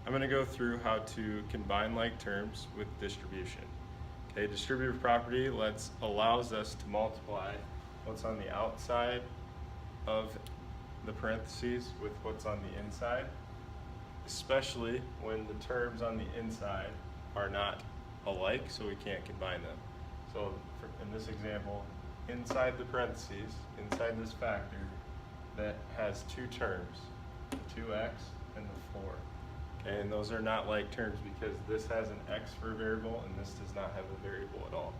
I'm going to go through how to combine like terms with distribution. Okay, distributive property allows us to multiply what's on the outside of the parentheses with what's on the inside, especially when the terms on the inside are not alike, so we can't combine them. So in this example, inside the parentheses, inside this factor, that has two terms, the 2x and the 4. Okay, and those are not like terms because this has an x for a variable and this does not have a variable at all.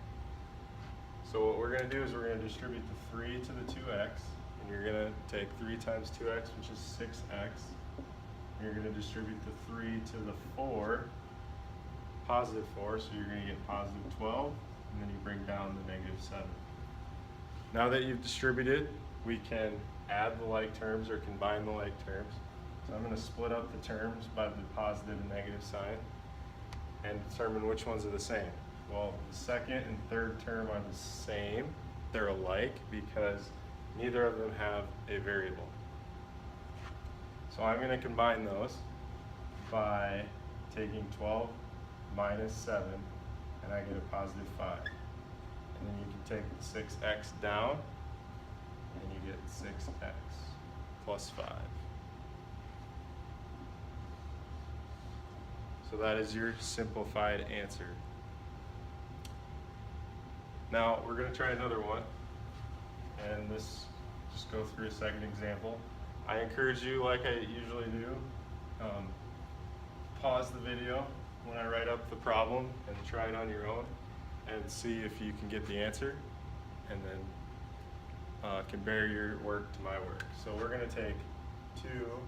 So what we're going to do is we're going to distribute the 3 to the 2x, and you're going to take 3 times 2x, which is 6x. And you're going to distribute the 3 to the 4, positive 4, so you're going to get positive 12, and then you bring down the negative 7. Now that you've distributed, we can add the like terms or combine the like terms. So I'm going to split up the terms by the positive and negative sign and determine which ones are the same. Well, the second and third term are the same. They're alike because neither of them have a variable. So I'm going to combine those by taking 12 minus 7, and I get a positive 5. And then you can take the 6x down, and you get 6x plus 5. So that is your simplified answer. Now we're going to try another one, and just go through a second example. I encourage you, like I usually do, pause the video when I write up the problem and try it on your own and see if you can get the answer, and then compare your work to my work. So we're going to take 2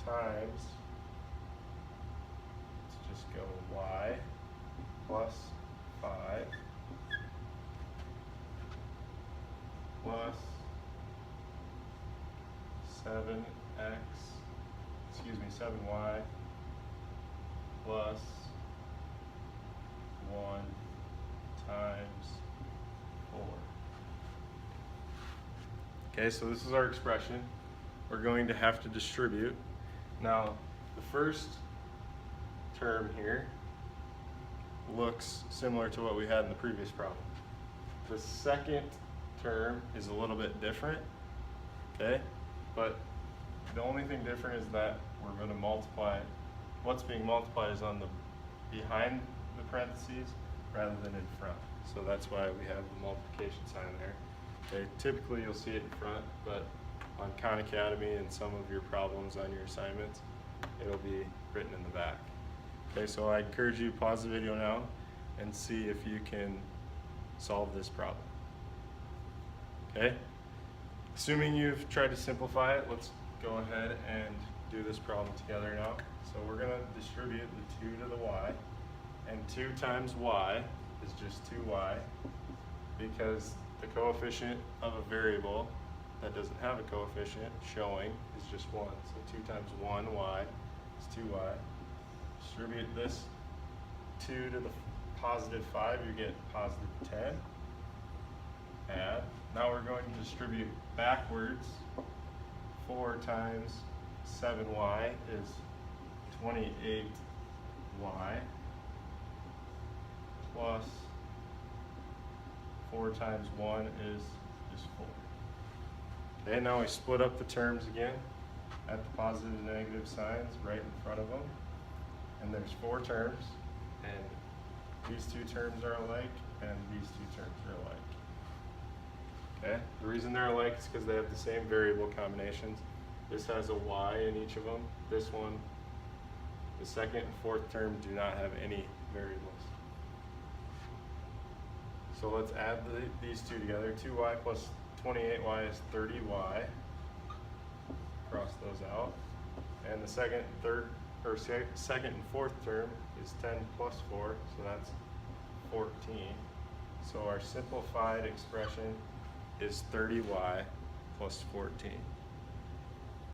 times, let's just go y plus 5 plus 7y plus 1 times 4. Okay, so this is our expression. We're going to have to distribute. Now, the first term here looks similar to what we had in the previous problem. The second term is a little bit different, okay? But the only thing different is that we're going to multiply, what's being multiplied is on the behind the parentheses rather than in front. So that's why we have the multiplication sign there. Okay, typically you'll see it in front, but on Khan Academy and some of your problems on your assignments, it'll be written in the back. Okay, so I encourage you to pause the video now and see if you can solve this problem. Okay, assuming you've tried to simplify it, let's go ahead and do this problem together now. So we're going to distribute the 2 to the y, and 2 times y is just 2y, because the coefficient of a variable that doesn't have a coefficient showing is just 1. So 2 times 1y is 2y. Distribute this 2 to the positive 5, you get positive 10. Add. Now we're going to distribute backwards. 4 times 7y is 28y plus 4 times 1 is just 4. Okay, now we split up the terms again at the positive and negative signs right in front of them. And there's 4 terms, and these 2 terms are alike, and these 2 terms are alike. Okay, the reason they're alike is because they have the same variable combinations. This has a y in each of them. This one, the second and fourth term do not have any variables. So let's add these two together. 2y plus 28y is 30y. Cross those out. And the second and fourth term is 10 plus 4, so that's 14. So our simplified expression is 30y plus 14.